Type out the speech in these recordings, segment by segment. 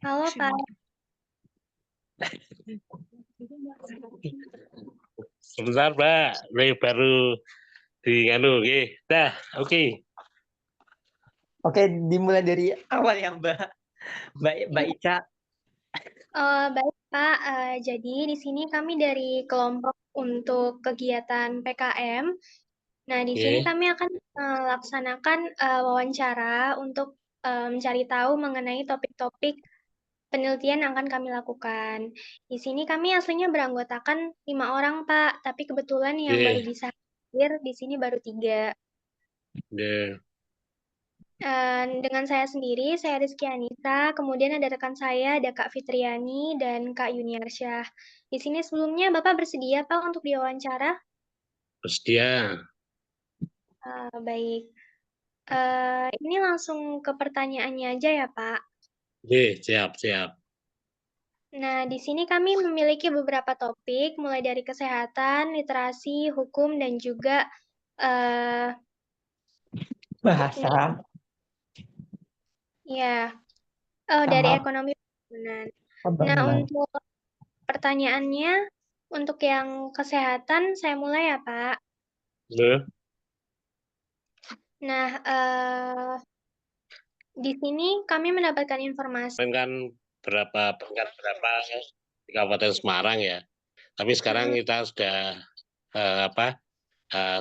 Halo Pak. Sebentar, Mbak. Ini baru di nganu, oke. Dah, oke. Oke, dimulai dari awal ya Mbak Ica. Baik Pak, jadi di sini kami dari kelompok untuk kegiatan PKM. Nah, di sini Oke. kami akan melaksanakan wawancara untuk mencari tahu mengenai topik-topik penelitian yang akan kami lakukan. Di sini kami aslinya beranggotakan 5 orang Pak, tapi kebetulan yang baru Oke. bisa hadir di sini baru 3. Ya. Dengan saya sendiri, saya Rizky Anissa, kemudian ada rekan saya, ada Kak Fitriani dan Kak Yuniarsyah. Di sini sebelumnya Bapak bersedia Pak untuk diwawancara? Bersedia. Baik. Ini langsung ke pertanyaannya aja ya Pak. Oke, siap, siap. Nah, di sini kami memiliki beberapa topik, mulai dari kesehatan, literasi, hukum, dan juga eh Bahasa. ya, dari Sama ekonomi pembangunan. Nah, pembangunan. untuk pertanyaannya, untuk yang kesehatan, saya mulai ya Pak. Ya. Nah, di sini kami mendapatkan informasi. Kan berapa di Kabupaten Semarang ya. Tapi sekarang Mm-mm. kita sudah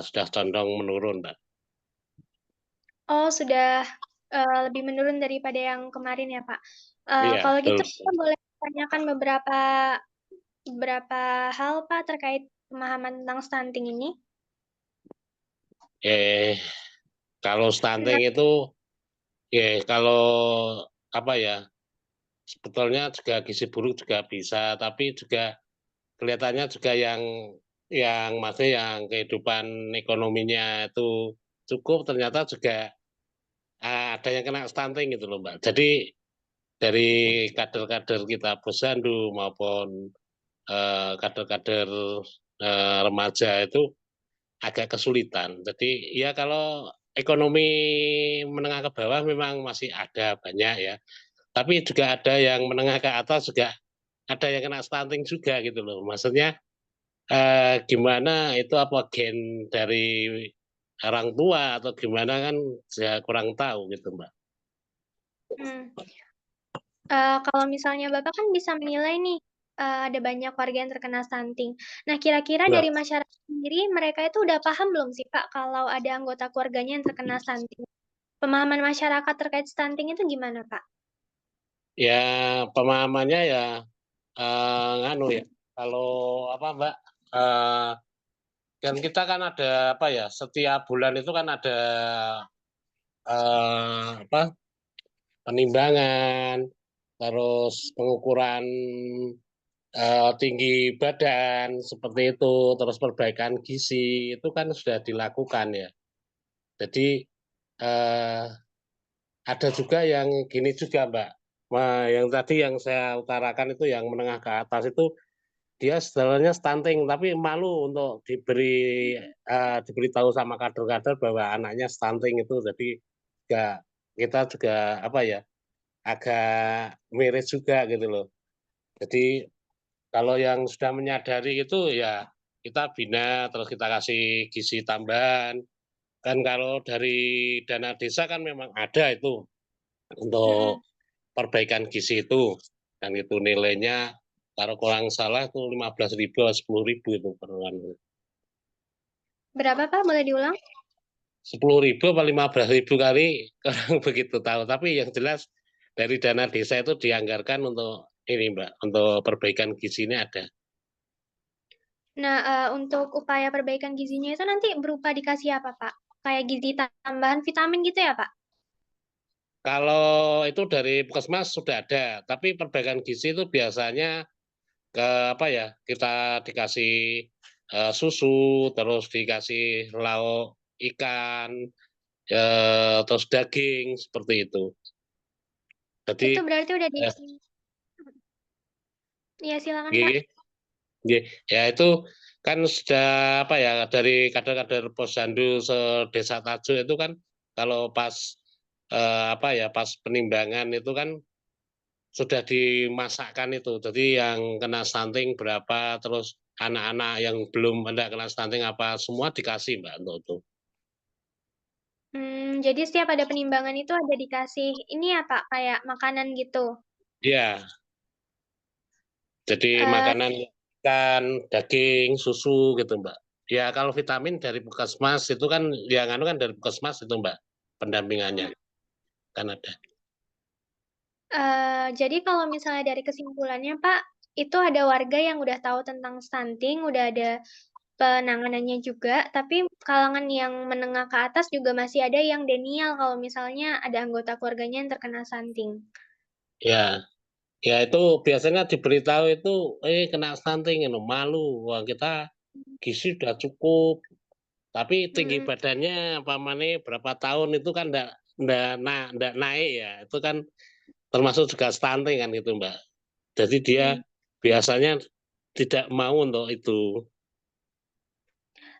sudah condong menurun, Mbak. Oh, sudah lebih menurun daripada yang kemarin ya Pak. Iya, Kalau betul. gitu, kita boleh tanyakan beberapa hal Pak terkait pemahaman tentang stunting ini. Kalau stunting itu, kalau apa ya, sebetulnya juga gizi buruk juga bisa, tapi juga kelihatannya juga yang maksudnya yang kehidupan ekonominya itu cukup, ternyata juga ada yang kena stunting gitu loh, Mbak. Jadi dari kader-kader kita Posyandu maupun kader-kader remaja itu agak kesulitan. Jadi ya kalau ekonomi menengah ke bawah memang masih ada banyak ya. Tapi juga ada yang menengah ke atas juga ada yang kena stunting juga gitu loh. Maksudnya gimana itu apa gen dari orang tua atau gimana kan saya kurang tahu gitu Mbak. Hmm. Kalau misalnya Bapak kan bisa menilai nih, ada banyak warga yang terkena stunting. Nah, kira-kira Nah, dari masyarakat sendiri, mereka itu udah paham belum sih Pak, kalau ada anggota keluarganya yang terkena stunting? Pemahaman masyarakat terkait stunting itu gimana Pak? ya pemahamannya ya nganu ya. Kalau apa Mbak, eh, kan kita kan ada apa ya, setiap bulan itu kan ada apa penimbangan, terus pengukuran tinggi badan seperti itu, terus perbaikan gizi itu kan sudah dilakukan ya. Jadi eh, ada juga yang gini juga Mbak, yang tadi yang saya utarakan itu yang menengah ke atas itu dia sebenarnya stunting tapi malu untuk diberitahu sama kader-kader bahwa anaknya stunting itu, jadi juga kita juga apa ya agak miris juga gitu loh. Jadi kalau yang sudah menyadari itu ya kita bina terus kita kasih gizi tambahan. Kan kalau dari dana desa kan memang ada itu Mm-mm. untuk perbaikan gizi itu, dan itu nilainya kalau kurang salah itu 15.000 atau 10.000 itu per bulan. Berapa Pak? Boleh diulang? 10.000 atau 15.000 kali kurang begitu tahu, tapi yang jelas dari dana desa itu dianggarkan untuk ini Mbak, untuk perbaikan gizi ini ada. Nah, untuk upaya perbaikan gizinya itu nanti berupa dikasih apa Pak? Kayak gizi tambahan vitamin gitu ya Pak? Kalau itu dari Puskesmas sudah ada, tapi perbaikan gizi itu biasanya ke apa ya, kita dikasih susu, terus dikasih lauk ikan, terus daging seperti itu. Jadi Itu berarti udah di... eh, Iya, silakan Pak. gini, ya itu kan sudah apa ya, dari kader-kader Posyandu se-Desa Tajuk itu kan kalau pas apa ya pas penimbangan itu kan sudah dimasakkan itu. Jadi yang kena stunting berapa, terus anak-anak yang belum ada kena stunting apa, semua dikasih Mbak untuk itu. Jadi setiap ada penimbangan itu ada dikasih ini ya Pak, kayak makanan gitu. Iya, jadi Eh, makanan ikan, daging, susu gitu Mbak. Ya kalau vitamin dari Puskesmas itu kan, yang anu kan dari Puskesmas itu Mbak, pendampingannya kan ada. jadi kalau misalnya dari kesimpulannya Pak, itu ada warga yang udah tahu tentang stunting, udah ada penanganannya juga, tapi kalangan yang menengah ke atas juga masih ada yang denial kalau misalnya ada anggota keluarganya yang terkena stunting. Ya, ya itu biasanya diberitahu itu, kena stunting, malu. Wah kita gizi udah cukup, tapi tinggi Mm-mm. badannya pamane berapa tahun itu kan ndak naik ya. Itu kan termasuk juga stunting kan itu Mbak. Jadi dia Mm. biasanya tidak mau untuk itu.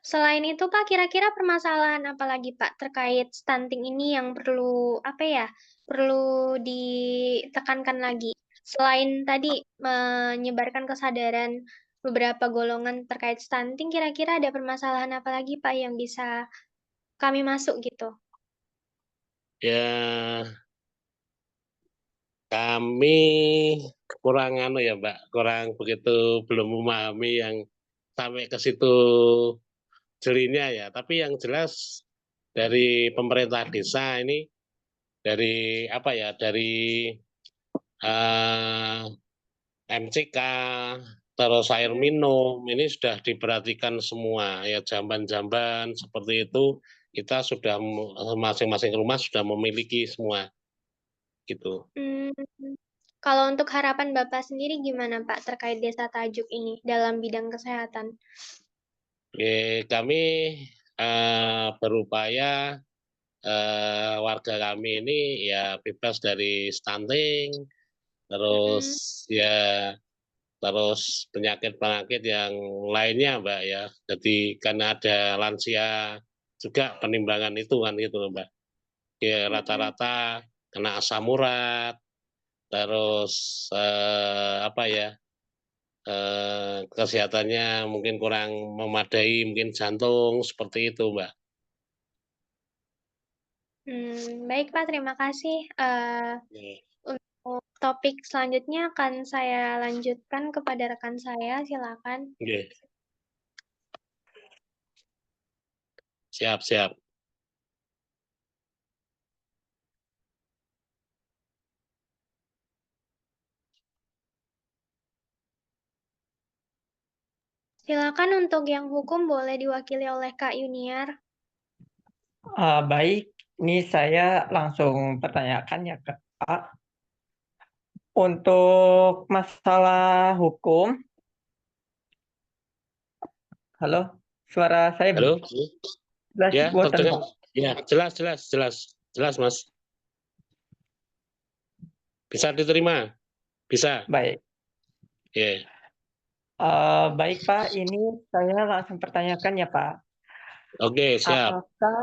Selain itu Pak, kira-kira permasalahan apa lagi Pak terkait stunting ini yang perlu apa ya? Perlu ditekankan lagi. Selain tadi menyebarkan kesadaran beberapa golongan terkait stunting, kira-kira ada permasalahan apa lagi Pak yang bisa kami masuk gitu? Ya kami kurang anu ya Mbak, kurang begitu belum memahami yang sampai ke situ jelinya ya. Tapi yang jelas dari pemerintah desa ini, dari apa ya, dari eh, MCK, terus air Mm. minum, ini sudah diperhatikan semua ya, jamban-jamban seperti itu kita sudah masing-masing rumah sudah memiliki semua gitu. Hmm, Kalau untuk harapan Bapak sendiri gimana Pak terkait Desa Tajuk ini dalam bidang kesehatan? Kami berupaya warga kami ini ya bebas dari stunting, terus Mm-mm. ya terus penyakit-penyakit yang lainnya Mbak ya. Jadi karena ada lansia juga penimbangan itu kan gitu loh Mbak. Ya Mm-mm. rata-rata kena asam urat, terus apa ya, kesehatannya mungkin kurang memadai, mungkin jantung seperti itu Mbak. Baik Pak, terima kasih. Ya. Untuk topik selanjutnya akan saya lanjutkan kepada rekan saya, silakan. Oke, siap-siap. Silakan untuk yang hukum boleh diwakili oleh Kak Yuniar. Baik, ini saya langsung pertanyakan ya ke Kak. Untuk masalah hukum, halo, suara saya Halo? jelas Ya, bosan terdengar. Pak. Ya, jelas, jelas, jelas. Jelas, Mas. Bisa diterima? Bisa. Baik, Ya. baik Pak, ini saya langsung pertanyakan ya Pak. Oke, siap. Apakah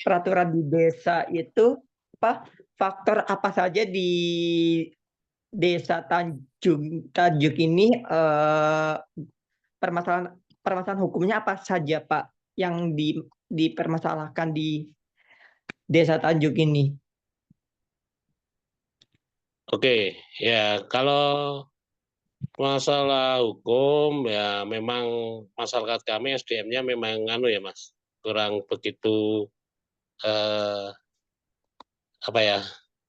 peraturan di desa itu apa faktor apa saja di desa Tajuk ini permasalahan permasalahan hukumnya apa saja Pak yang dipermasalahkan di desa Tajuk ini? Oke, ya kalau masalah hukum ya memang masyarakat kami SDM-nya memang anu ya Mas, kurang begitu eh, apa ya,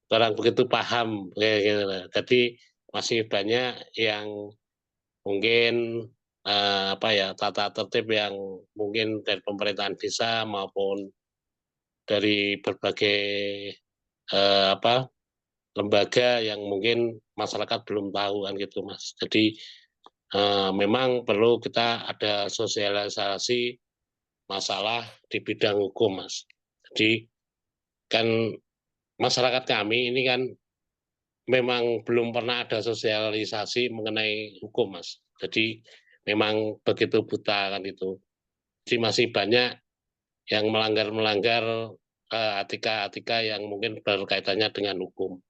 kurang begitu paham kayak gitu. Jadi masih banyak yang mungkin apa ya, tata tertib yang mungkin dari pemerintahan desa maupun dari berbagai apa lembaga yang mungkin masyarakat belum tahu kan gitu Mas. Jadi memang perlu kita ada sosialisasi masalah di bidang hukum Mas. Jadi kan masyarakat kami ini kan memang belum pernah ada sosialisasi mengenai hukum Mas. Jadi memang begitu buta kan itu. Jadi masih banyak yang melanggar-melanggar etika-etika yang mungkin berkaitannya dengan hukum.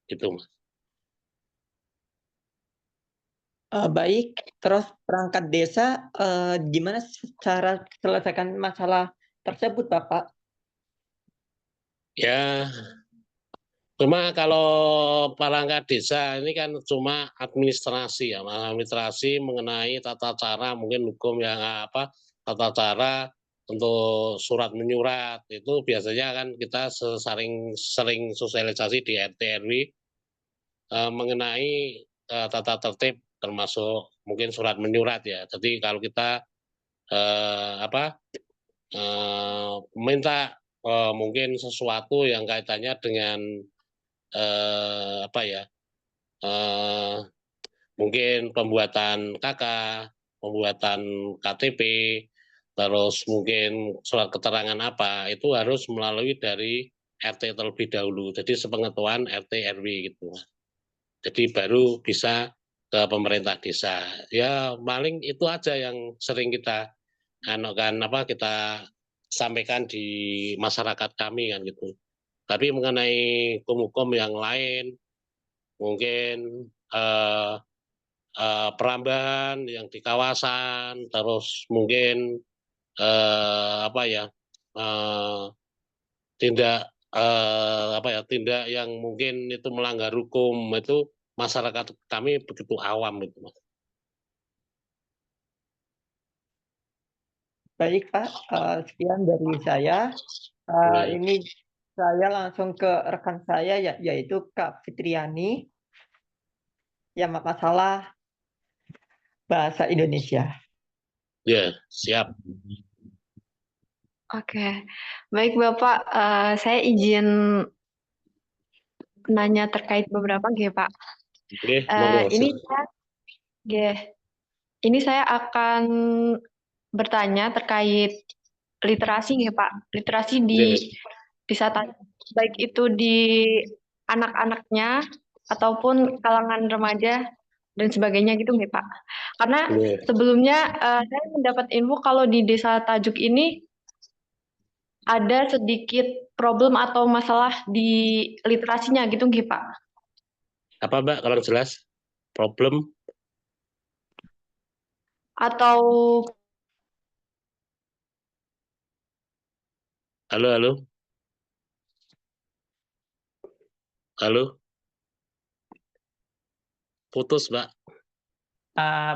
Itu Mas. Baik, terus perangkat desa, gimana cara selesaikan masalah tersebut, Bapak? Ya, cuma kalau perangkat desa ini kan cuma administrasi ya, administrasi mengenai tata cara mungkin hukum yang apa, tata cara untuk surat menyurat itu biasanya kan kita sering sosialisasi di RT RW mengenai tata tertib termasuk mungkin surat menyurat ya. Jadi kalau kita apa minta mungkin sesuatu yang kaitannya dengan apa ya eh, mungkin pembuatan KK, pembuatan KTP, terus mungkin surat keterangan apa itu harus melalui dari RT terlebih dahulu. Jadi sepengetahuan RT RW gitu. Jadi baru bisa ke pemerintah desa. Ya paling itu aja yang sering kita kan apa kita sampaikan di masyarakat kami kan gitu. Tapi mengenai hukum-hukum yang lain mungkin perambahan yang di kawasan, terus mungkin apa ya eh, tindak apa ya tindak yang mungkin itu melanggar hukum itu masyarakat kami begitu awam itu, Mas. Baik, Pak, sekian dari saya. Ya, Ini saya langsung ke rekan saya yaitu Kak Fitriani yang masalah bahasa Indonesia. ya, siap. Oke, baik Bapak, saya izin nanya terkait beberapa G, Pak. Oke, monggo. Ini saya, G, ini saya akan bertanya terkait literasi G, Pak. Literasi Ya, bisa baik itu di anak-anaknya ataupun kalangan remaja dan sebagainya gitu G, Pak. Karena ya. sebelumnya saya mendapat info kalau di Desa Tajuk ini ada sedikit problem atau masalah di literasinya gitu nggih Pak? Apa Mbak kalau jelas? Problem? Atau Halo, halo, halo, putus Mbak.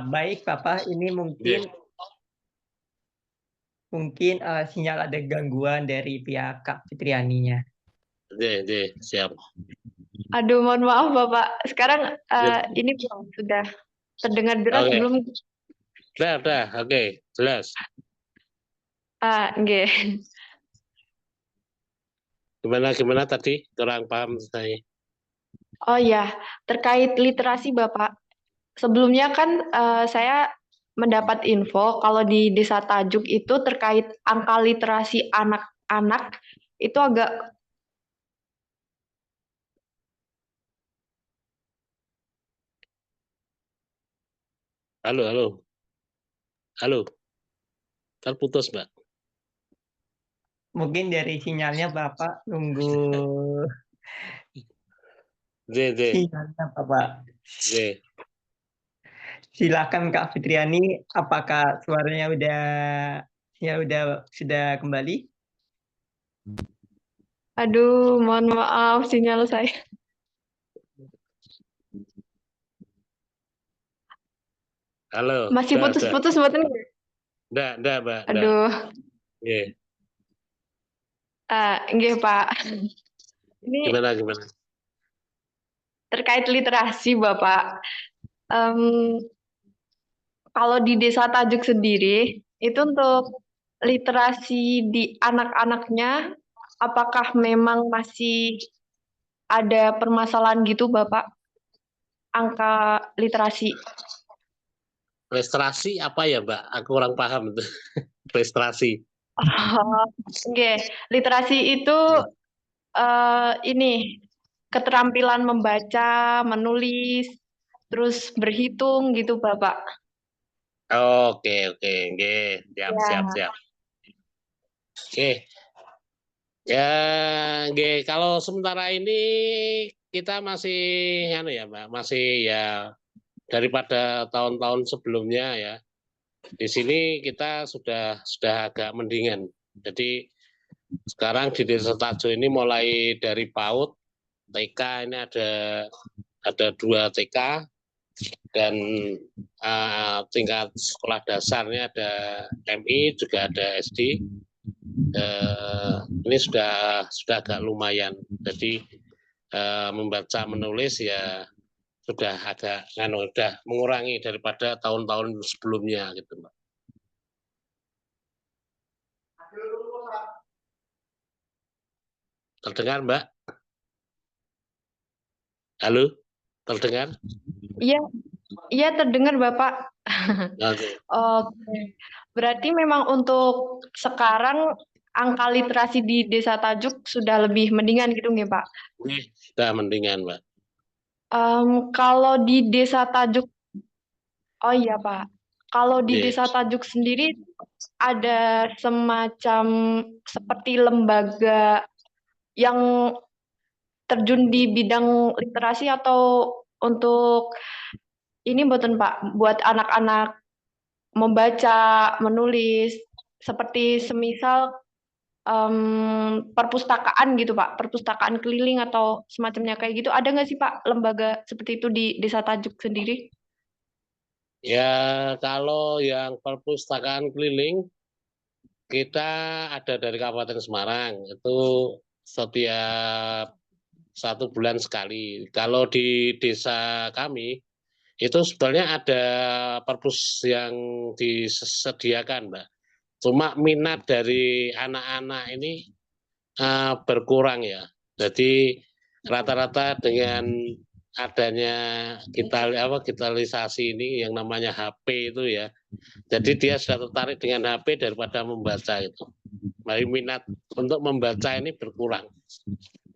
Baik, Bapak, ini Ya, mungkin sinyal ada gangguan dari pihak Kak Fitrianinya. ya, ya, siap. aduh mohon maaf Bapak. Sekarang Ya. ini belum sudah terdengar jelas Oke, belum? udah, oke, jelas. Nggih. Gimana tadi? Kurang paham saya. Oh ya, terkait literasi Bapak. Sebelumnya kan saya mendapat info kalau di Desa Tajuk itu terkait angka literasi anak-anak itu agak Halo, halo, halo, terputus Mbak. Mungkin dari sinyalnya Bapak nunggu Ya, ya, sinyalnya Bapak. ya. Silakan Kak Fitriani, apakah suaranya sudah kembali? aduh mohon maaf sinyal saya. Halo, Masih udah. putus-putus mboten? Udah, Mbak, udah. Aduh, Ya, nggih Pak. Ini gimana? terkait literasi Bapak. Em, kalau di Desa Tajuk sendiri, itu untuk literasi di anak-anaknya, apakah memang masih ada permasalahan gitu Bapak? Angka literasi. Registrasi apa ya Mbak? Aku kurang paham itu. Registrasi. Oh, oke. Literasi itu ini keterampilan membaca, menulis, terus berhitung gitu Bapak. Oke, oke, siap. Ya. Oke, ya, oke. Kalau sementara ini kita masih, ya Mbak, masih ya daripada tahun-tahun sebelumnya ya. Di sini kita sudah agak mendingan. Jadi sekarang di Desa Tajuk ini mulai dari PAUD, TK ini ada 2 TK dan tingkat sekolah dasarnya ada MI juga ada SD. Ini sudah agak lumayan. Jadi membaca menulis ya sudah agak sudah mengurangi daripada tahun-tahun sebelumnya gitu, Mbak. Terdengar, Mbak? Halo, terdengar? Iya terdengar Bapak. Oke. Oke. Berarti memang untuk sekarang angka literasi di Desa Tajuk sudah lebih mendingan gitu nggih Pak? Ini sudah mendingan, Mbak. Kalau di Desa Tajuk, oh iya Pak. Kalau di Iya. Desa Tajuk sendiri ada semacam seperti lembaga yang terjun di bidang literasi atau untuk ini mboten Pak, buat anak-anak membaca, menulis, seperti semisal perpustakaan gitu Pak, perpustakaan keliling atau semacamnya kayak gitu. Ada nggak sih Pak lembaga seperti itu di Desa Tajuk sendiri? Ya, kalau yang perpustakaan keliling kita ada dari Kabupaten Semarang itu setiap 1 bulan sekali. Kalau di desa kami itu sebetulnya ada perpus yang disediakan, Mbak. Cuma minat dari anak-anak ini berkurang ya. Jadi rata-rata dengan adanya digitalisasi ini yang namanya HP itu ya. Jadi dia sudah tertarik dengan HP daripada membaca itu. Jadi minat untuk membaca ini berkurang.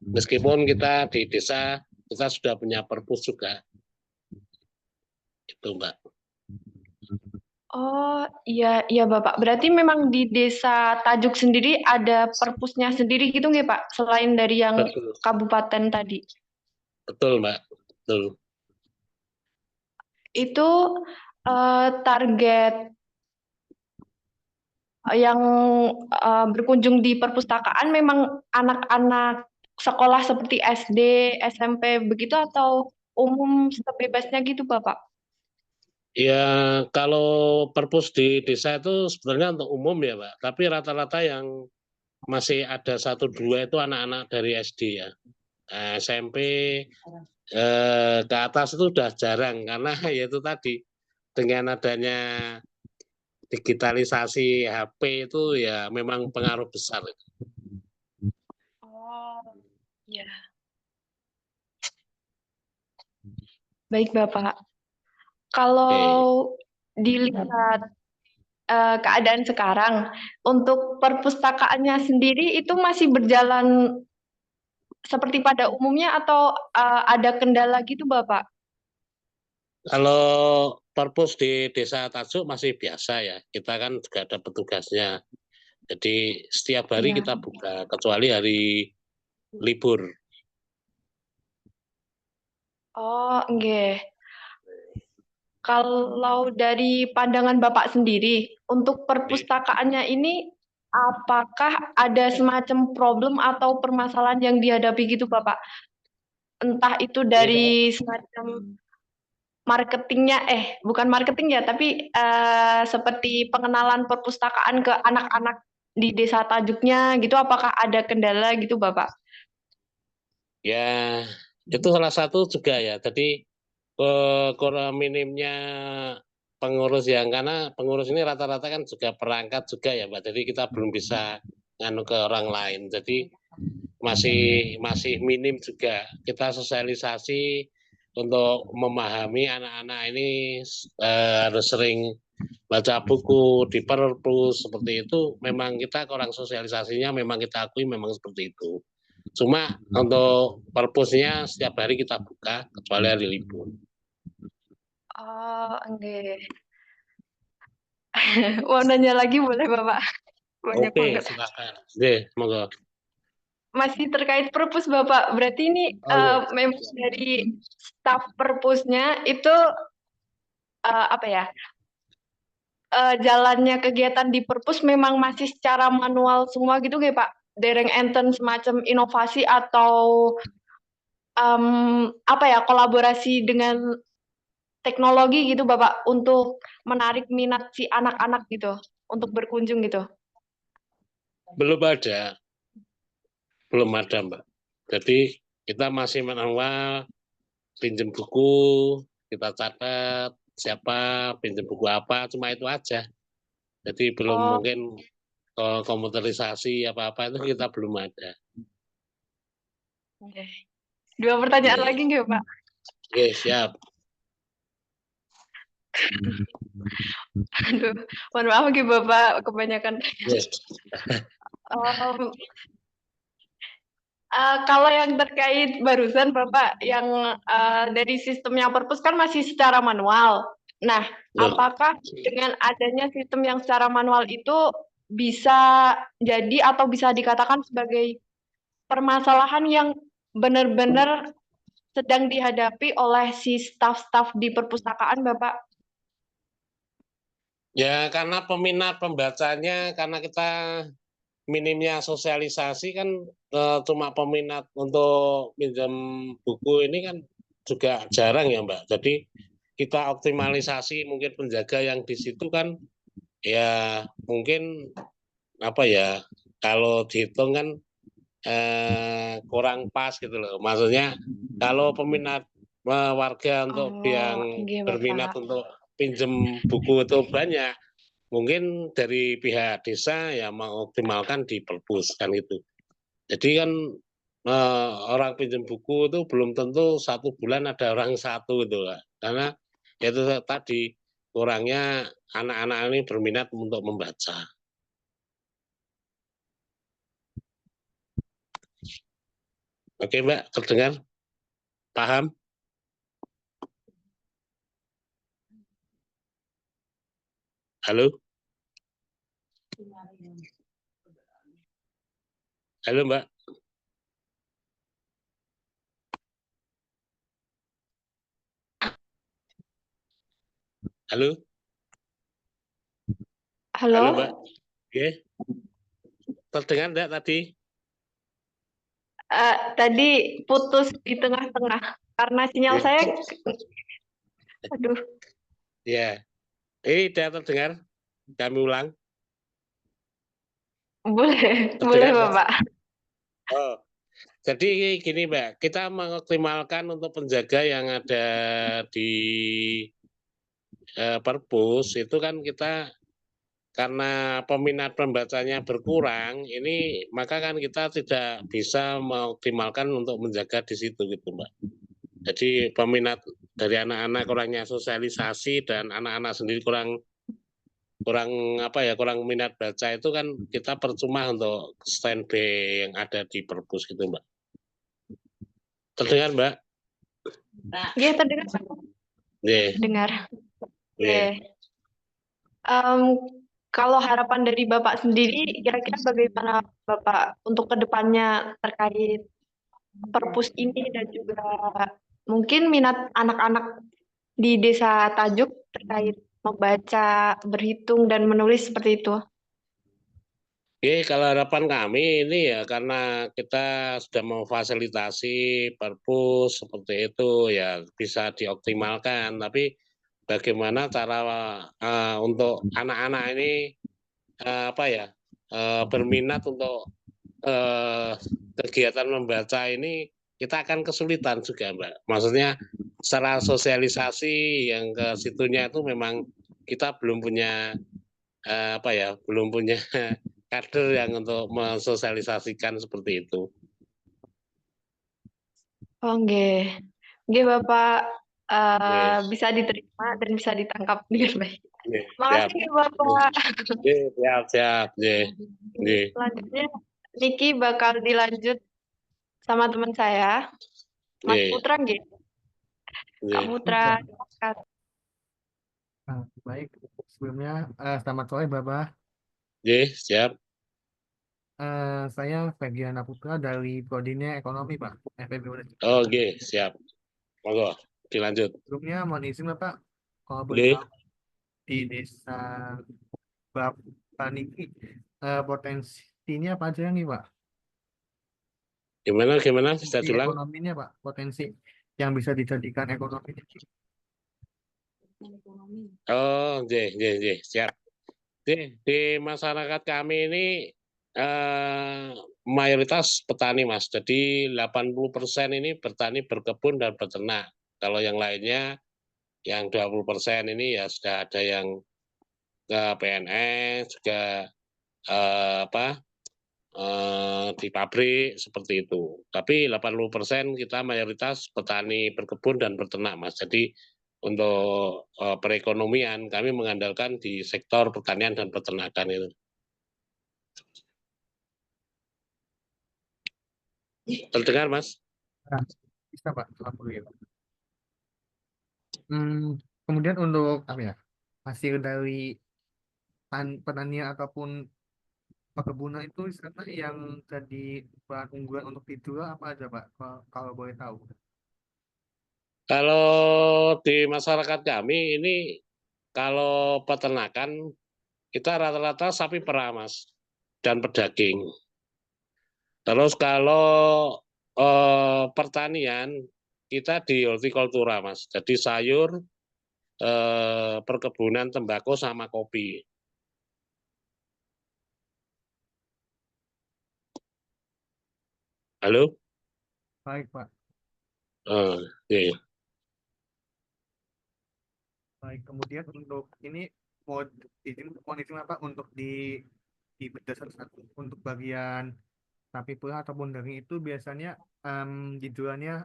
Meskipun kita di desa kita sudah punya perpus juga. Itu, Mbak. Oh iya iya Bapak. Berarti memang di Desa Tajuk sendiri ada perpusnya sendiri gitu nggih Pak? Selain dari yang Betul, kabupaten tadi. betul, Mbak. Betul. Itu target yang berkunjung di perpustakaan memang anak-anak sekolah seperti SD, SMP begitu atau umum sebebasnya gitu Bapak? Ya, kalau perpus di desa itu sebenarnya untuk umum ya, Pak. Tapi rata-rata yang masih ada 1-2 itu anak-anak dari SD ya. SMP ke atas itu sudah jarang karena ya itu tadi dengan adanya digitalisasi HP itu ya memang pengaruh besar. Oh, ya. Baik Bapak. Kalau dilihat keadaan sekarang, untuk perpustakaannya sendiri itu masih berjalan seperti pada umumnya atau ada kendala gitu Bapak? Kalau perpus di Desa Tajuk masih biasa ya, kita kan juga ada petugasnya. Jadi setiap hari Iya. kita buka, kecuali hari libur. Oh, nggih. Kalau dari pandangan Bapak sendiri, untuk perpustakaannya ini apakah ada semacam problem atau permasalahan yang dihadapi gitu Bapak? Entah itu dari semacam marketingnya, bukan marketing ya, tapi seperti pengenalan perpustakaan ke anak-anak di Desa Tajuknya gitu, apakah ada kendala gitu Bapak? Ya, itu salah satu juga ya. Jadi kurang minimnya pengurus yang karena pengurus ini rata-rata kan juga perangkat juga ya, Mbak. Jadi kita belum bisa nganu ke orang lain. Jadi masih minim juga. Kita sosialisasi untuk memahami anak-anak ini harus sering baca buku di perpus seperti itu. Memang kita kurang sosialisasinya, memang kita akui memang seperti itu. Cuma untuk perpusnya setiap hari kita buka kecuali hari libur. Oh, enggak. Mau nanya lagi boleh Bapak? Banyak Oke, banget. silakan. Oke, monggo. Masih terkait perpus Bapak, berarti ini Oh, iya. memang dari staf perpusnya itu apa ya, jalannya kegiatan di perpus memang masih secara manual semua gitu nggak Pak? Dereng enten semacam inovasi atau apa ya, kolaborasi dengan teknologi gitu Bapak untuk menarik minat si anak-anak gitu untuk berkunjung gitu. Belum ada, Mbak. Jadi kita masih manual, pinjam buku, kita catat siapa pinjam buku apa, cuma itu aja. Jadi belum Oh, mungkin komputerisasi apa-apa itu kita belum ada. oke. 2 pertanyaan Oke, lagi nggak Pak? Oke, siap. Aduh, mohon maaf nggih Bapak, kebanyakan. Yes. Um, kalau yang terkait barusan Bapak, yang dari sistem yang perpus kan masih secara manual. Nah, Loh, apakah dengan adanya sistem yang secara manual itu bisa jadi atau bisa dikatakan sebagai permasalahan yang benar-benar sedang dihadapi oleh si staf-staf di perpustakaan, Bapak? ya karena peminat pembacanya, karena kita minimnya sosialisasi kan cuma peminat untuk pinjam buku ini kan juga jarang ya Mbak. Jadi kita optimalisasi mungkin penjaga yang di situ kan ya mungkin apa ya kalau dihitung kan kurang pas gitu loh. Maksudnya kalau peminat warga untuk Oh, yang nggih, berminat Bapak. untuk pinjem buku itu banyak, mungkin dari pihak desa ya mengoptimalkan di perpus kan itu. Jadi kan orang pinjam buku itu belum tentu 1 bulan ada orang satu itu lah. Karena itu tadi kurangnya anak-anak ini berminat untuk membaca. Oke Mbak, terdengar? Paham? Halo? Halo Mbak? Halo? Halo? Halo Mbak? Oke, terdengar enggak tadi? Tadi putus di tengah-tengah karena sinyal Oke. saya, aduh, Ya, tidak terdengar. Kami ulang. boleh, boleh Terdengar Mbak? Bapak. Oh, jadi gini Mbak, kita mengoptimalkan untuk penjaga yang ada di perpus itu kan kita karena peminat pembacanya berkurang, ini maka kan kita tidak bisa mengoptimalkan untuk menjaga di situ gitu Mbak. Jadi peminat dari anak-anak kurangnya sosialisasi dan anak-anak sendiri kurang minat baca itu kan kita percuma untuk standby yang ada di perpus gitu Mbak. Terdengar Mbak? Iya, terdengar. Nih, Dengar. nih. Oke. Em, kalau harapan dari Bapak sendiri, kira-kira bagaimana Bapak untuk kedepannya terkait perpus ini dan juga mungkin minat anak-anak di Desa Tajuk terkait membaca, berhitung, dan menulis seperti itu? Oke, kalau harapan kami ini ya karena kita sudah memfasilitasi perpus seperti itu ya bisa dioptimalkan. Tapi bagaimana cara untuk anak-anak ini berminat untuk kegiatan membaca ini kita akan kesulitan juga Mbak. Maksudnya secara sosialisasi yang ke situnya itu memang kita belum punya belum punya kader yang untuk mensosialisasikan seperti itu. Oh, nggih. Nggih, Bapak, Yes. bisa diterima dan bisa ditangkap dengan baik. Yes. Makasih Siap. ya, Bapak. Yes. Siap, siap. Yes. Yes. Selanjutnya, Niki bakal dilanjut sama teman saya, Mas Yes. Putra, nggih. Kak Yes. Putra, silakan. Baik, sebelumnya selamat sore Bapak. Yes. Siap. Saya Fegiana Putra dari Prodinya Ekonomi Pak, FEB Unes. Oke, siap. Monggo dilanjut. Sebelumnya mohon izin Bapak, kalau boleh Nggih. tahu di desa Bapak niki potensinya apa aja nih Pak? Gimana bisa Potensi diulang? ekonominya Pak, potensi yang bisa dijadikan ekonomi niki. Oh, nggih, siap. Di masyarakat kami ini mayoritas petani, Mas. Jadi 80% ini bertani, berkebun, dan beternak. Kalau yang lainnya, yang 20% ini ya sudah ada yang ke PNS, juga di pabrik, seperti itu. Tapi 80% kita mayoritas petani, berkebun, dan beternak, Mas. Jadi untuk perekonomian kami mengandalkan di sektor pertanian dan peternakan itu. Terdengar, Mas? Nah, bisa Pak, alhamdulillah. Kemudian untuk apa ya, hasil dari pertanian ataupun perkebunan itu sana yang jadi bahan unggulan untuk dijual apa aja Pak, kalau boleh tahu? Kalau di masyarakat kami ini, kalau peternakan kita rata-rata sapi perah, Mas, dan pedaging. Terus kalau pertanian kita di hortikultura, Mas. Jadi sayur, perkebunan tembakau sama kopi. Halo? Baik Pak. Iya. Baik, kemudian untuk ini mau izin apa untuk di berdasar satu untuk bagian sapi perah ataupun daging itu biasanya dijualnya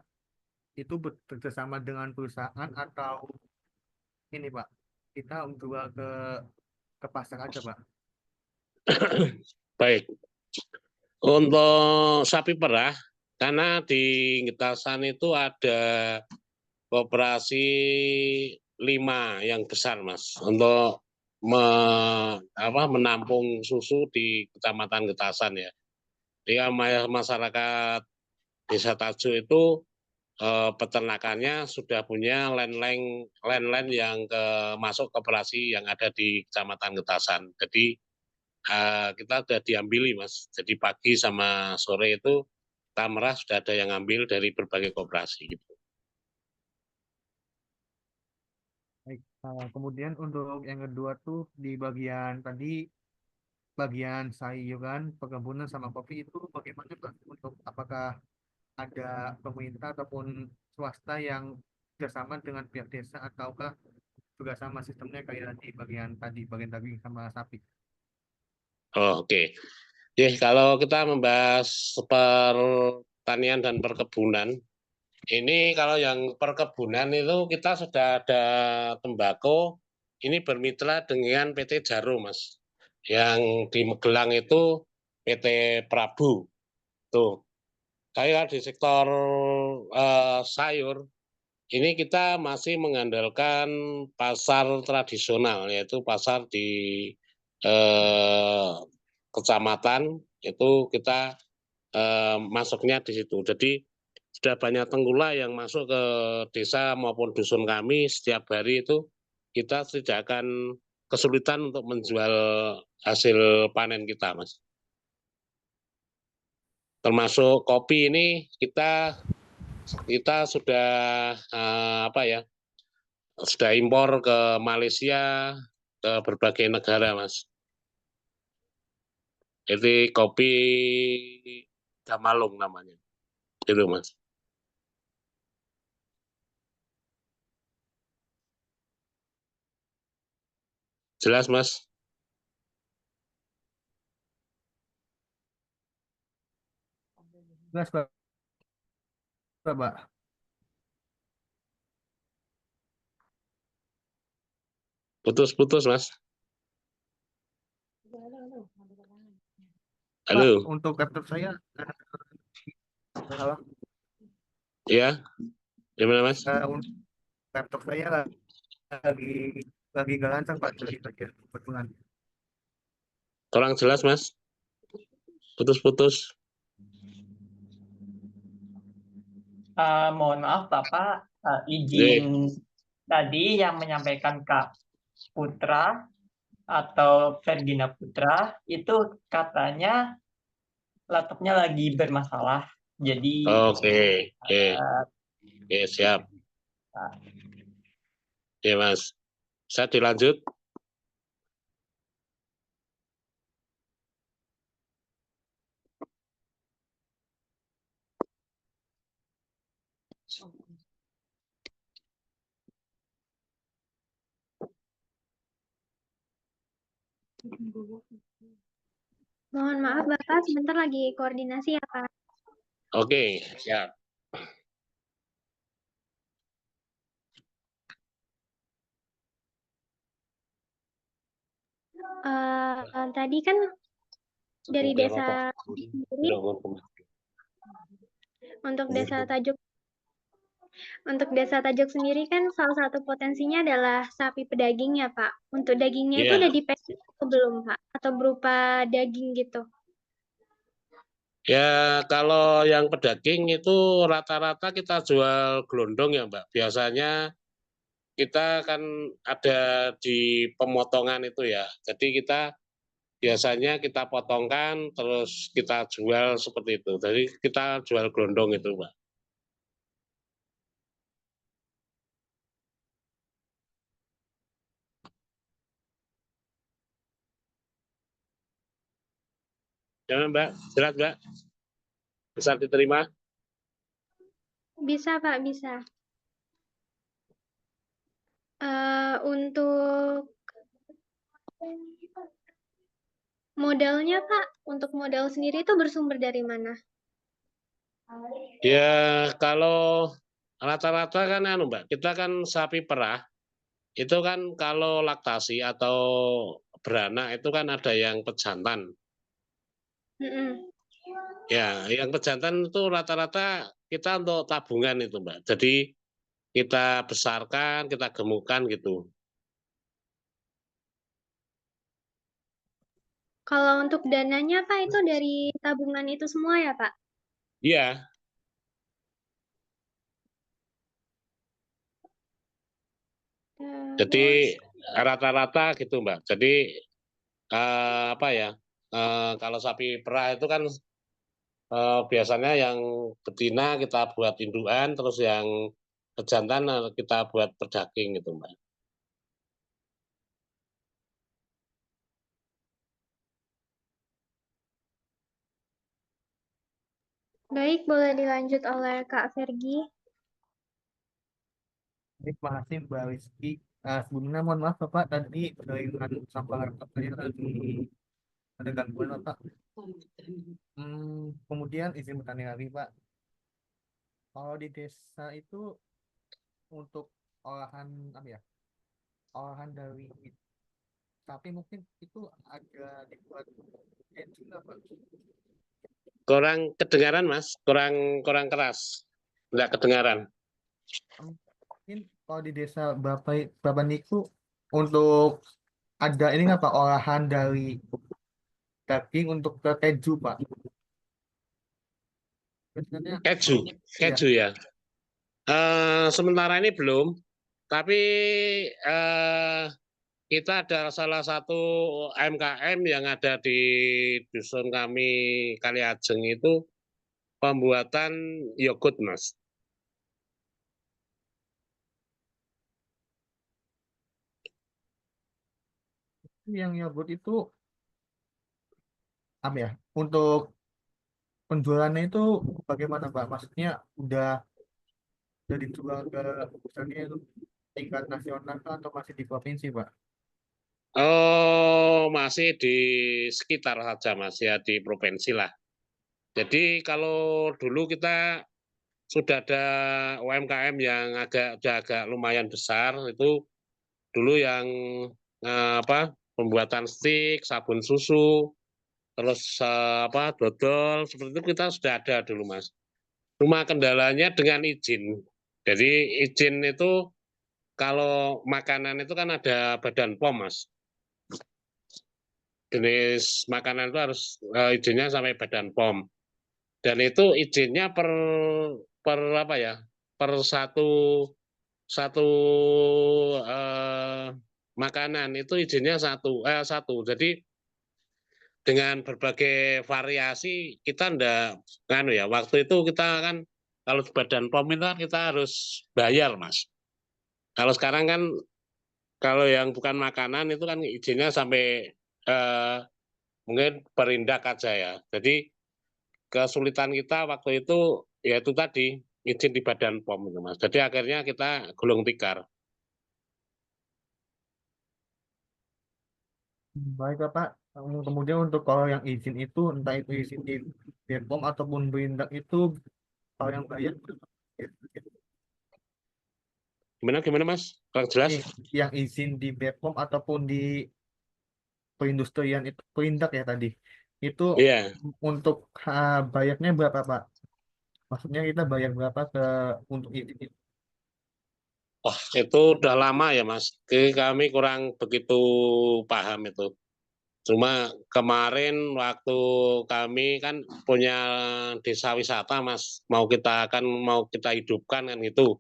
itu bekerjasama dengan perusahaan atau ini Pak, kita jual ke pasar aja Pak. Baik. Untuk sapi perah, karena di Ngetasan itu ada koperasi 5 yang besar, Mas, untuk menampung susu di Kecamatan Ngetasan ya. Jadi masyarakat Desa Tajuk itu peternakannya sudah punya land yang masuk koperasi yang ada di Kecamatan Ngetasan. Jadi kita sudah diambili, Mas. Jadi pagi sama sore itu Tamerah sudah ada yang ngambil dari berbagai koperasi gitu. Baik, kemudian untuk yang kedua tuh di bagian tadi bagian sayuran, perkebunan sama kopi itu bagaimana Pak? Untuk apakah ada pemerintah ataupun swasta yang bersama dengan pihak desa ataukah juga sama sistemnya kayak di bagian tadi, bagian daging sama sapi? Oh, oke. Kalau kita membahas pertanian dan perkebunan, ini kalau yang perkebunan itu kita sudah ada tembakau, ini bermitra dengan PT Jarum, Mas. Yang di Magelang itu PT Prabu. Tuh. Saya di sektor sayur, ini kita masih mengandalkan pasar tradisional, yaitu pasar di kecamatan, itu kita masuknya di situ. Jadi sudah banyak tenggula yang masuk ke desa maupun dusun kami setiap hari itu kita tidak akan kesulitan untuk menjual hasil panen kita, Mas. Termasuk kopi ini kita sudah sudah impor ke Malaysia, ke berbagai negara, Mas. Jadi kopi Damalung namanya, gitu Mas. Jelas, Mas? Jelas Pak. Putus-putus, Mas. Pak, Halo. untuk laptop saya salah. Ya, gimana, Mas? Laptop saya lagi nggak lancar Pak, jadi bagian kebetulan. Kurang jelas, Mas. Putus-putus. Mohon maaf Bapak, izin tadi yang menyampaikan Kak Putra atau Vergina Putra itu katanya laptopnya lagi bermasalah. Jadi Oke, siap. Oke, Mas. Saya dilanjut. Mohon maaf Bapak, sebentar lagi koordinasi ya Pak. Oke, siap. Tadi kan dari desa sendiri, untuk desa Tajuk sendiri kan salah satu potensinya adalah sapi pedaging ya Pak. Untuk dagingnya itu Iya. udah dipacking atau belum Pak? Atau berupa daging gitu? Ya, kalau yang pedaging itu rata-rata kita jual gelondong ya, Mbak. Biasanya kita kan ada di pemotongan itu ya. Jadi kita biasanya kita potongkan terus kita jual seperti itu. Jadi kita jual gelondong itu, Mbak. Ya, Mbak. Jelas, Mbak. Bisa diterima? Bisa Pak, bisa. Untuk modalnya Pak, untuk modal sendiri itu bersumber dari mana? Ya, kalau rata-rata kan Mbak, kita kan sapi perah, itu kan kalau laktasi atau beranak itu kan ada yang pejantan. Ya, yang pejantan itu rata-rata kita untuk tabungan itu, Mbak. Jadi kita besarkan, kita gemukkan gitu. Kalau untuk dananya Pak, itu dari tabungan itu semua ya Pak? Iya. Jadi rata-rata gitu, Mbak. Jadi apa ya? Kalau sapi perah itu kan biasanya yang betina kita buat indukan, terus yang pejantan kita buat pedaging gitu, Mbak. Baik, boleh dilanjut oleh Kak Vergi. Baik, makasih Mbak Rizky. Sebelumnya mohon maaf Bapak, tadi dengan sampah laptop saya tadi ada gangguan Bapak. Kemudian izin bertanya lagi Pak. Kalau di desa itu untuk olahan apa ya? Olahan dari sapi mungkin itu agak dibuat keju nggak Pak? Kurang kedengaran, Mas. Kurang keras. Enggak kedengaran. Mungkin kalau di desa Bapak Niku untuk ada ini nggak Pak olahan dari daging untuk ke keju Pak? Biasanya Keju ya. Sementara ini belum, tapi kita ada salah satu UMKM yang ada di dusun kami Kaliajeng itu pembuatan yogurt, Mas. yang yogurt itu apa ya? Untuk penjualannya itu bagaimana Pak? Maksudnya udah dijual ke misalnya itu tingkat nasional atau masih di provinsi Pak? Oh, masih di sekitar saja, Mas, ya di provinsi lah. Jadi kalau dulu kita sudah ada UMKM yang agak lumayan besar, itu dulu yang pembuatan stik, sabun susu, terus dodol, seperti itu kita sudah ada dulu, Mas. Cuma kendalanya dengan izin. Jadi izin itu kalau makanan itu kan ada Badan POM, Mas. Jenis makanan itu harus izinnya sampai Badan POM. Dan itu izinnya per apa ya? Per satu makanan itu izinnya satu. Jadi dengan berbagai variasi kita ndak ya waktu itu kita kan kalau di Badan POM itu kan kita harus bayar Mas. Kalau sekarang kan kalau yang bukan makanan itu kan izinnya sampai mungkin perindak aja ya. Jadi kesulitan kita waktu itu yaitu tadi izin di Badan POM itu Mas. Jadi akhirnya kita gulung tikar. Baik Bapak. Kemudian untuk kalau yang izin itu entah itu izin di BPOM ataupun Berindak itu kalau yang bayar Gimana Mas? Kurang jelas? yang izin di BPOM ataupun di perindustrian itu Berindak ya tadi. Itu Iya. untuk bayarnya berapa Pak? Maksudnya kita bayar berapa untuk izin itu? Wah, itu udah lama ya Mas. Kami kurang begitu paham itu. Cuma kemarin waktu kami kan punya desa wisata Mas, mau kita hidupkan kan itu.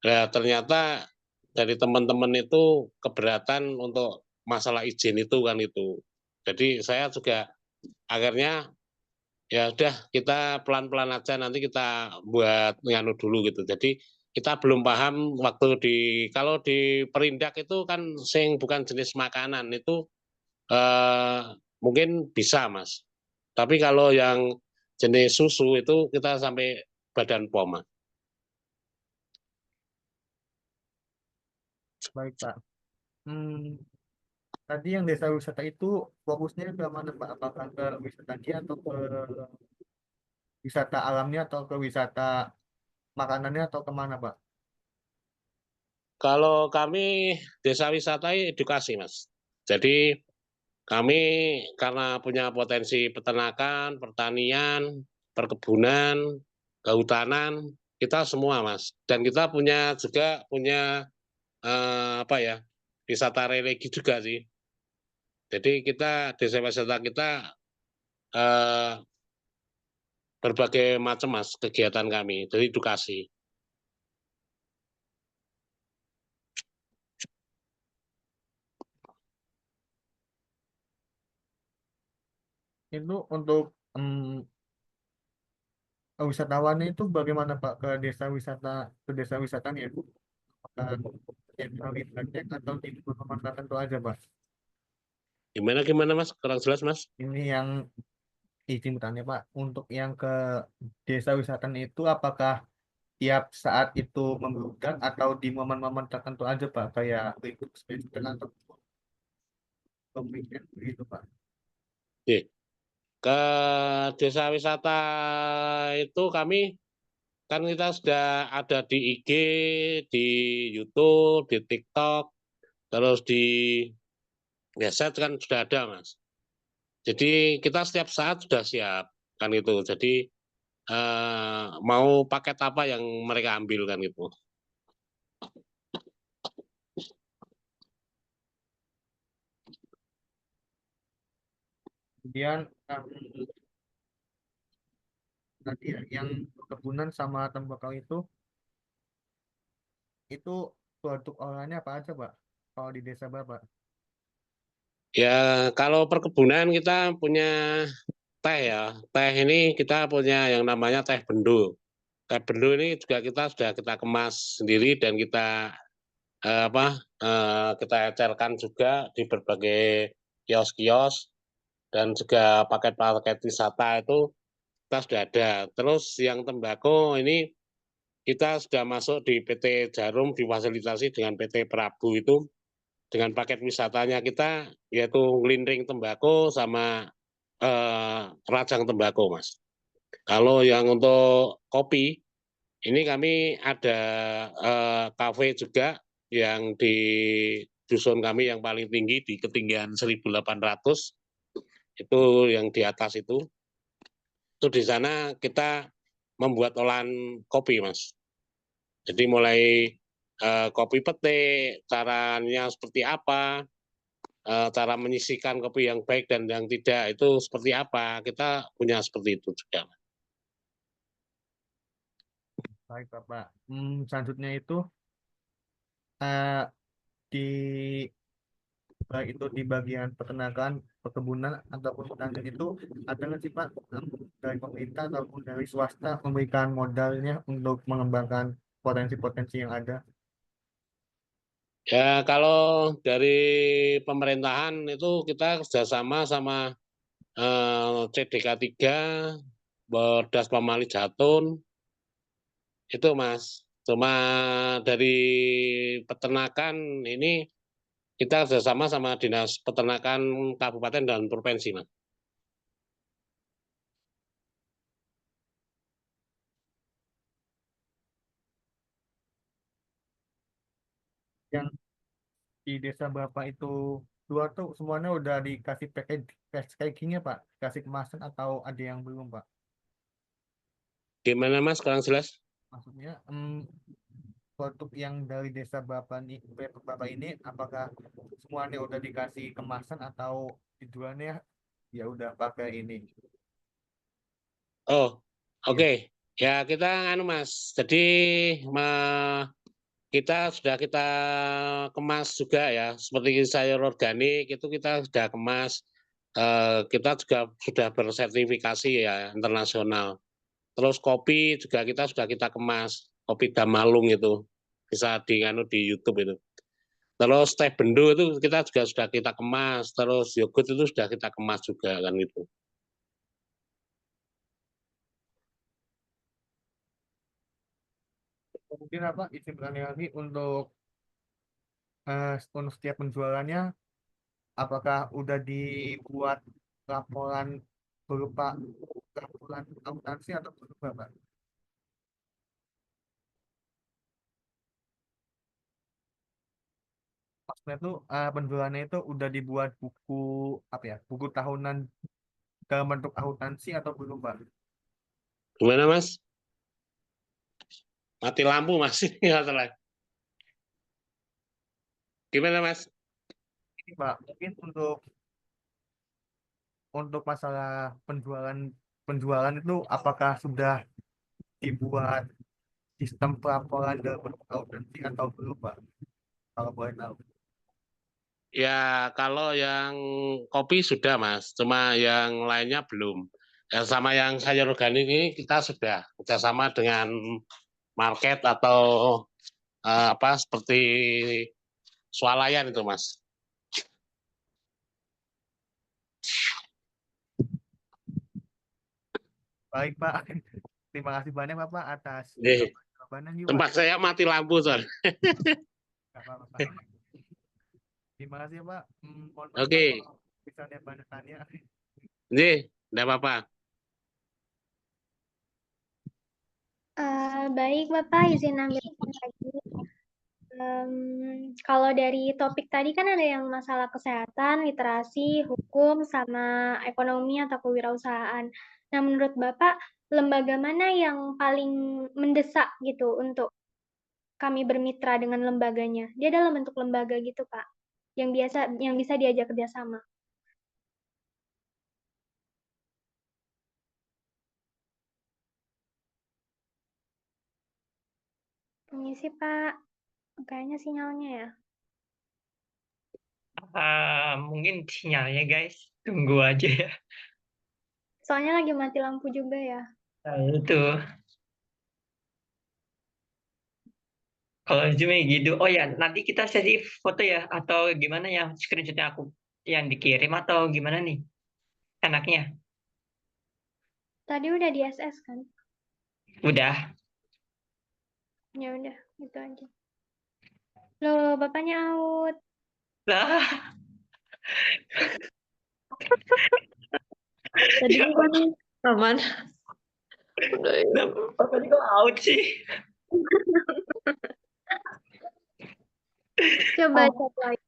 Nah, ternyata dari teman-teman itu keberatan untuk masalah izin itu kan itu. Jadi saya juga akhirnya ya udah kita pelan-pelan aja nanti kita buat nganu dulu gitu. Jadi kita belum paham waktu kalau di Perindak itu kan bukan jenis makanan itu mungkin bisa Mas. Tapi kalau yang jenis susu itu kita sampai Badan POM. Mas. Baik Pak. Tadi yang desa wisata itu fokusnya ke mana Pak? Apakah ke wisata dia atau ke wisata alamnya atau ke wisata makanannya atau kemana Pak? Kalau kami desa wisata edukasi Mas. Jadi kami karena punya potensi peternakan, pertanian, perkebunan, kehutanan, kita semua Mas. Dan kita juga punya wisata religi juga sih. Jadi kita desa wisata kita berbagai macam Mas kegiatan kami, dari edukasi. Itu untuk wisatawannya itu bagaimana Pak ke desa wisatanya itu? Apakah yang internет atau di tempat tertentu aja Pak? Gimana Mas? Kurang jelas Mas? Ini yang izin bertanya Pak, untuk yang ke desa wisata itu apakah tiap saat itu membludak atau di momen-momen tertentu aja Pak, kayak libur semester atau weekend begitu Pak? Oke. Ke desa wisata itu kami kan kita sudah ada di IG, di YouTube, di TikTok, terus di website kan sudah ada Mas. Jadi kita setiap saat sudah siap kan itu. Jadi mau paket apa yang mereka ambil kan itu. Kemudian tadi ya, yang perkebunan sama tembakau itu produk olahannya apa aja Pak? Kalau di desa Bapak? Ya kalau perkebunan kita punya teh ya. Teh ini kita punya yang namanya teh bendo. Teh bendo ini juga sudah kita kemas sendiri dan kita kita ecerkan juga di berbagai kios-kios dan juga paket-paket wisata itu kita sudah ada. Terus yang tembakau ini kita sudah masuk di PT Jarum difasilitasi dengan PT Prabu itu dengan paket wisatanya kita yaitu ngelindring tembakau sama rajang tembakau Mas. Kalau yang untuk kopi ini kami ada kafe juga yang di dusun kami yang paling tinggi di ketinggian 1.800 itu yang di atas itu di sana kita membuat olahan kopi Mas. Jadi mulai kopi petik, caranya seperti apa, cara menyisihkan kopi yang baik dan yang tidak itu seperti apa, kita punya seperti itu juga. Baik Bapak. Selanjutnya itu eh, di baik itu di bagian peternakan, perkebunan ataupun pertanian itu ada nggak sih Pak dari pemerintah ataupun dari swasta memberikan modalnya untuk mengembangkan potensi-potensi yang ada? Ya, kalau dari pemerintahan itu kita kerjasama sama CDK 3, Bodas Pamali Jatun, itu Mas. Cuma dari peternakan ini kita kerjasama sama Dinas Peternakan Kabupaten dan Provinsi, Mas. Yang di desa Bapak itu dua tuh semuanya udah dikasih packagingnya Pak, kasih kemasan atau ada yang belum Pak? Gimana Mas, kurang jelas? Maksudnya produk yang dari desa Bapak ini apakah semuanya udah dikasih kemasan atau dijualnya ya udah pakai ini? Oh, Iya. oke. Ya, kita Mas. Jadi kita sudah kita kemas juga ya, seperti sayur organik itu kita sudah kemas. Kita juga sudah bersertifikasi ya internasional. Terus kopi juga kita sudah kita kemas, kopi Damalung itu bisa di YouTube itu. Terus teh bendo itu kita juga sudah kita kemas, terus yogurt itu sudah kita kemas juga kan itu. Mungkin apa izin bertanya lagi untuk setiap penjualannya apakah udah dibuat laporan berupa laporan akuntansi atau berupa Pak? Maksudnya tuh penjualannya itu udah dibuat buku apa ya? Buku tahunan dalam bentuk akuntansi atau belum Pak? Gimana Mas? Mati lampu Mas. Gimana Mas? Ini Pak, mungkin untuk masalah penjualan itu apakah sudah dibuat sistem pelaporan dalam bentuk akuntansi atau belum Pak? Kalau boleh tahu. Ya kalau yang kopi sudah Mas, cuma yang lainnya belum. Ya, sama yang sayur organik ini kita sudah kerjasama dengan market atau apa seperti swalayan itu Mas. Baik Pak, terima kasih banyak Bapak atas jawabannya. Tempat saya mati lampu soalnya. Nggak apa-apa, Pak. Terima kasih ya Pak. Mohon maaf Pak, Oke, kalau misalnya banyak tanya. ini enggak apa-apa. Baik, Bapak, izin ambil lagi. Kalau dari topik tadi kan ada yang masalah kesehatan, literasi, hukum, sama ekonomi atau kewirausahaan. Nah, menurut Bapak, lembaga mana yang paling mendesak gitu untuk kami bermitra dengan lembaganya? Dia dalam bentuk lembaga gitu, Pak, yang bisa diajak kerjasama. Permisi, Pak. Kayaknya sinyalnya ya. Mungkin sinyalnya guys, tunggu aja ya. Soalnya lagi mati lampu juga ya. Nah, itu kalau Zoom gitu. Oh ya, nanti kita sesi foto ya atau gimana ya, screenshotnya aku yang dikirim atau gimana nih enaknya? Tadi udah di SS kan? Udah. Ya udah, itu aja. Loh, bapaknya out. Lah, Tadi ya, kan aman. Udah ya. tadi kok out sih? Coba Oh, chat lagi.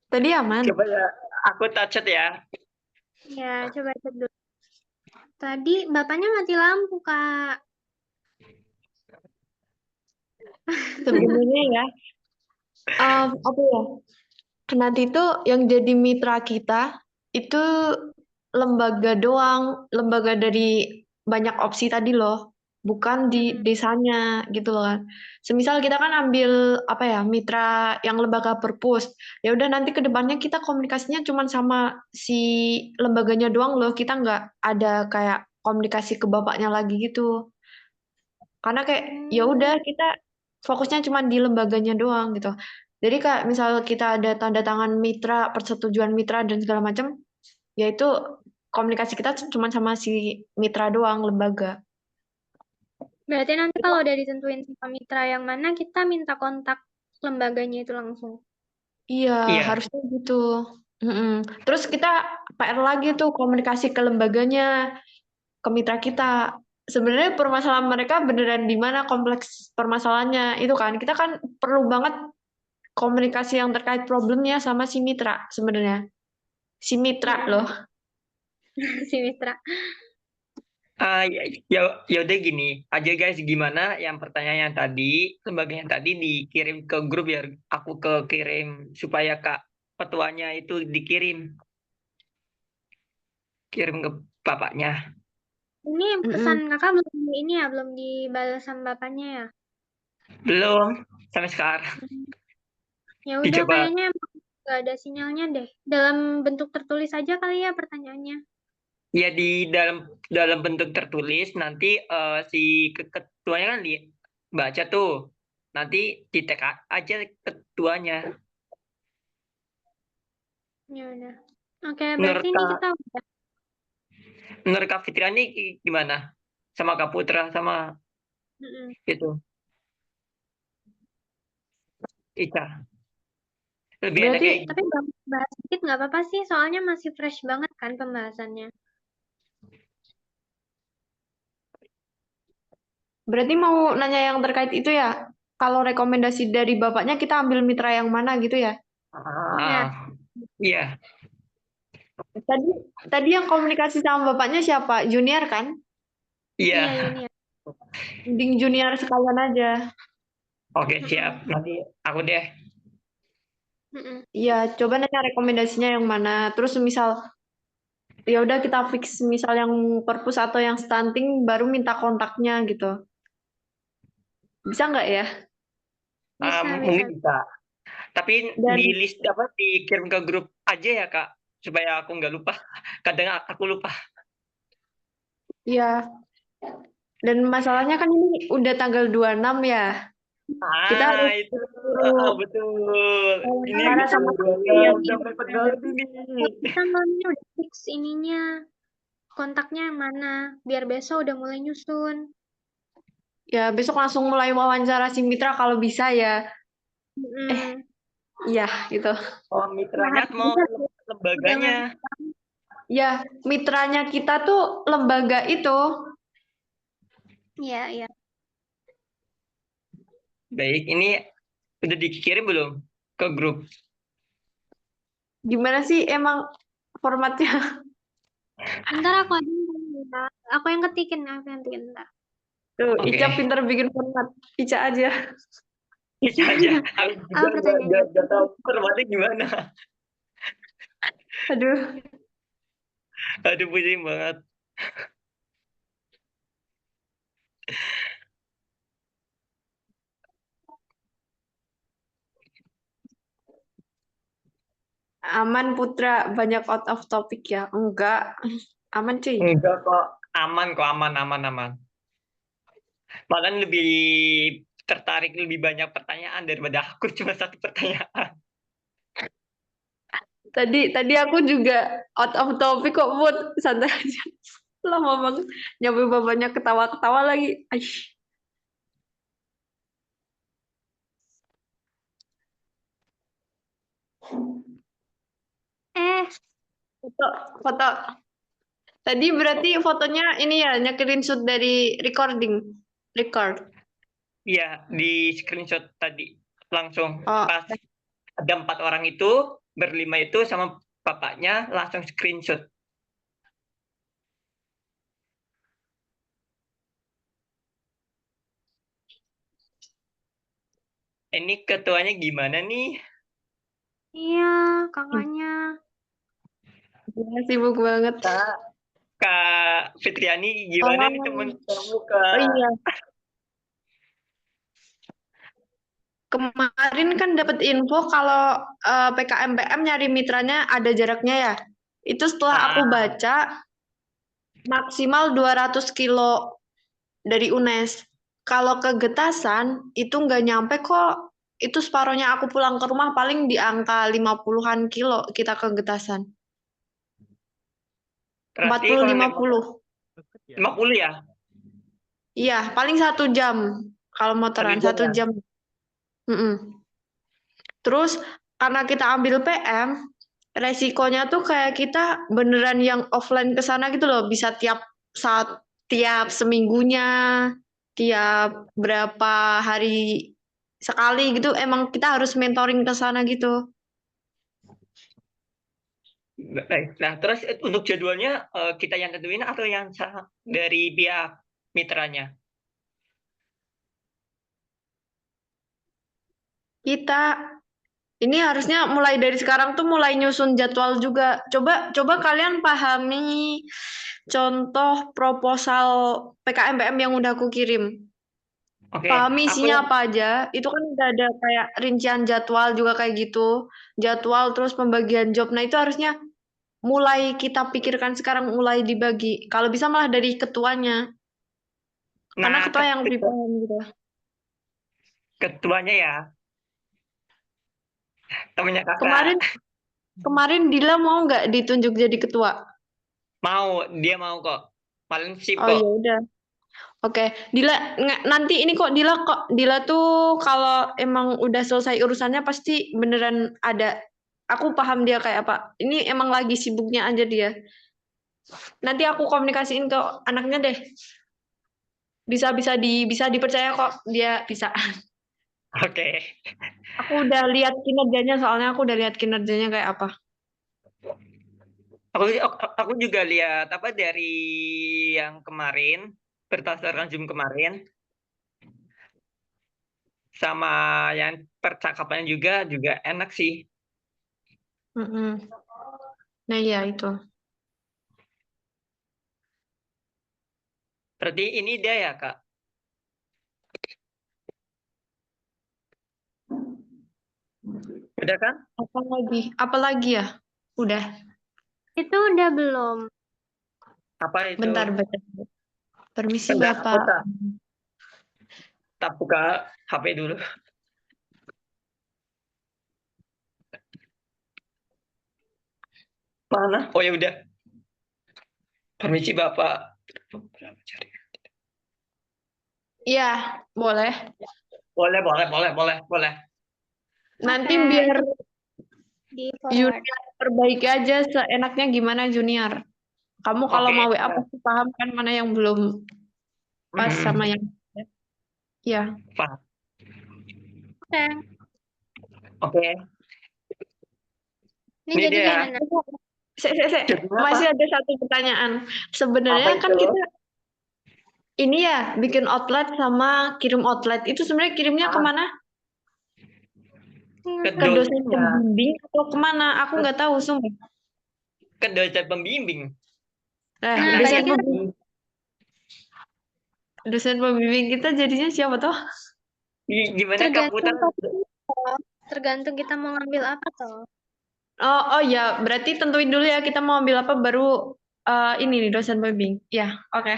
tadi aman. Coba ya, aku touch it ya. Ya, coba chat dulu. Tadi bapaknya mati lampu, Kak. Sebenarnya ya, apa ya? Nanti itu yang jadi mitra kita itu lembaga doang, lembaga dari banyak opsi tadi loh. bukan di desanya gitu loh kan. Semisal kita kan ambil apa ya, mitra yang lembaga perpus. Ya udah nanti ke depannya kita komunikasinya cuma sama si lembaganya doang loh. Kita nggak ada kayak komunikasi ke bapaknya lagi gitu. Karena kayak ya udah kita fokusnya cuma di lembaganya doang gitu. Jadi kayak misal kita ada tanda tangan mitra, persetujuan mitra dan segala macam, yaitu komunikasi kita cuma sama si mitra doang, lembaga. Berarti nanti kalau udah ditentuin sama mitra yang mana, kita minta kontak lembaganya itu langsung. Iya, Iya. harusnya gitu. Terus kita PR lagi tuh komunikasi ke lembaganya, ke mitra kita. Sebenarnya permasalahan mereka beneran di mana kompleks permasalahannya itu kan. Kita kan perlu banget komunikasi yang terkait problemnya sama si mitra sebenarnya. Si mitra loh. Si mitra. Ya udah gini aja guys, gimana yang pertanyaan yang tadi, lembaga yang tadi dikirim ke grup ya, aku kirim supaya Kak ketuanya itu kirim ke bapaknya. Ini pesan kakak belum dibalas sama bapaknya ya? Belum sampai sekarang. Ya udah, Dicoba. kayaknya emang nggak ada sinyalnya deh. Dalam bentuk tertulis aja kali ya pertanyaannya. Ya di dalam bentuk tertulis nanti si ketuanya kan baca tuh. Nanti di tag aja ketuanya. Ya udah. Oke, Menurut berarti ini kita udah. Menurut Kak Fitria ini gimana? Sama Kak Putra sama itu Ica. Lebih enak Berarti kayak Tapi bahas sedikit nggak apa-apa sih, soalnya masih fresh banget kan pembahasannya. berarti mau nanya yang terkait itu ya. Kalau rekomendasi dari bapaknya kita ambil mitra yang mana gitu ya? Iya. Tadi yang komunikasi sama bapaknya siapa? Junior kan? Iya. Ini ya. Mending junior sekalian aja. Oke, siap. Nanti aku deh. Iya, coba nanya rekomendasinya yang mana. Terus misal ya udah kita fix misal yang perpus atau yang stunting baru minta kontaknya gitu. Bisa nggak ya? Bisa. Mungkin bisa. Tapi Dan di list dikirim ke grup aja ya Kak, supaya aku nggak lupa. Kadang aku lupa. ya, dan masalahnya kan ini udah tanggal 26 ya. Kita harus Itu suruh betul. Ini wawancara sama udah mepet banget ini. Kita malamnya udah fix ininya. Kontaknya yang mana. Biar besok udah mulai nyusun. ya besok langsung mulai wawancara si mitra kalau bisa ya. Iya gitu. Oh, mitranya mau lembaganya. Ya, mitranya kita tuh lembaga itu. Iya. Baik, ini udah dikirim belum ke grup? Gimana sih emang formatnya? Ntar aku yang ketikin. Ntar. Tuh, Oke. Ica pinter bikin format. Ica aja. Bisa aja. Aku juga pertanyaannya? nggak tahu formatnya gimana. Aduh. Aduh, pusing banget. Aman Putra, banyak out of topic ya? Enggak. Aman cuy. Enggak kok. Aman kok, aman. Bahkan lebih tertarik lebih banyak pertanyaan daripada aku cuma satu pertanyaan. Tadi aku juga out of topic kok, Put. Santai aja. Lama banget. Nyampe bapaknya ketawa-ketawa lagi. Aish. Foto. Tadi berarti fotonya ini ya, screenshot dari record. Iya, di screenshot tadi langsung Oh. pas ada 4 orang itu, berlima itu sama bapaknya langsung screenshot. Ini ketuanya gimana nih? Iya, kakaknya. Ya, sibuk banget. Kak Fitriani, gimana nih Oh, teman kamu oh Kak? iya. Kemarin kan dapat info kalau PKMBM nyari mitranya ada jaraknya ya. Itu setelah aku Ah, baca maksimal 200 kilo dari UNES. Kalau ke Getasan itu nggak nyampe kok. Itu separohnya aku pulang ke rumah paling di angka 50-an kilo kita ke Getasan. berarti kalau naik 40-50. Deket ya. 50 ya? Iya, paling 1 jam. Kalau 1 motoran jam 1 ya? jam. Mm-mm. Terus karena kita ambil PM, resikonya tuh kayak kita beneran yang offline ke sana gitu loh, bisa tiap seminggunya, tiap berapa hari sekali gitu, emang kita harus mentoring ke sana gitu. Baik. Nah, terus untuk jadwalnya kita yang tentuin atau yang dari pihak mitranya? Kita ini harusnya mulai dari sekarang tuh mulai nyusun jadwal juga. Coba kalian pahami contoh proposal PKMBM yang udah aku kirim. Oke, Pahami aku isinya yang apa aja. Itu kan udah ada kayak rincian jadwal juga kayak gitu. Jadwal terus pembagian job. Nah, itu harusnya mulai kita pikirkan sekarang mulai dibagi. Kalau bisa malah dari ketuanya. Karena nah ketua yang lebih paham gitu. ketuanya ya, temennya Kemarin kakak. kemarin Dila mau nggak ditunjuk jadi ketua? Dia mau kok. Paling sip Oh kok. ya udah. Oke, nanti ini kok Dila tuh kalau emang udah selesai urusannya pasti beneran ada. Aku paham dia kayak apa. Ini emang lagi sibuknya aja dia. Nanti aku komunikasiin ke anaknya deh. Bisa dipercaya kok dia bisa. Oke. Aku udah lihat kinerjanya soalnya aku udah lihat kinerjanya kayak apa. Aku juga lihat apa dari yang kemarin, berdasarkan Zoom kemarin, sama yang percakapannya juga enak sih. Mm-mm. Nah iya itu. Berarti ini dia ya, Kak? Udah kan? Apalagi ya? Udah. Itu udah belum? Apa itu? Bentar. Permisi Bentar, aku Bapak. tak buka HP dulu. Mana? Oh ya udah. Permisi Bapak. Iya, boleh. Boleh. Nanti Oke, biar itu di forward. junior perbaiki aja seenaknya gimana junior. Kamu kalau Oke. mau WA pasti paham kan mana yang belum pas sama yang ya. Paham. Oke, Oke. ini Ini jadi dia. gimana? Jadi apa? Masih ada satu pertanyaan. Apa Sebenarnya kan itu? kita ini ya bikin outlet sama kirim outlet itu sebenarnya kirimnya kemana? Ke Ke dosen dosennya. pembimbing atau kemana? Aku nggak tahu sumpah. Ke dosen pembimbing. Nah, Nah, Berarti berarti kita dosen pembimbing kita jadinya siapa toh? gimana Kak tergantung Putar? topiknya toh. Tergantung kita mau ngambil apa toh. Oh ya, berarti tentuin dulu ya kita mau ambil apa baru ini nih dosen pembimbing. Ya, oke.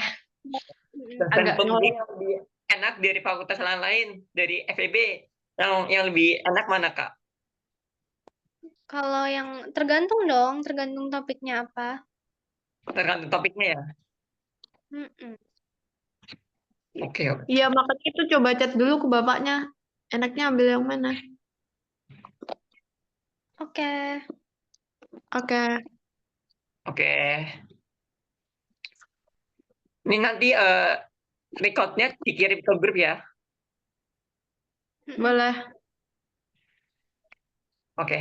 Dosen Agak pembimbing nolak. yang lebih enak dari fakultas lain, dari FEB. Yang lebih enak mana Kak? Kalau yang tergantung dong, tergantung topiknya apa. Tergantung topiknya ya. Mm-mm. Oke. Iya, makanya itu coba chat dulu ke bapaknya. Enaknya ambil yang mana? Oke. Oke, Oke. Ini nanti recordnya dikirim ke grup ya. Mm-mm. boleh. Oke.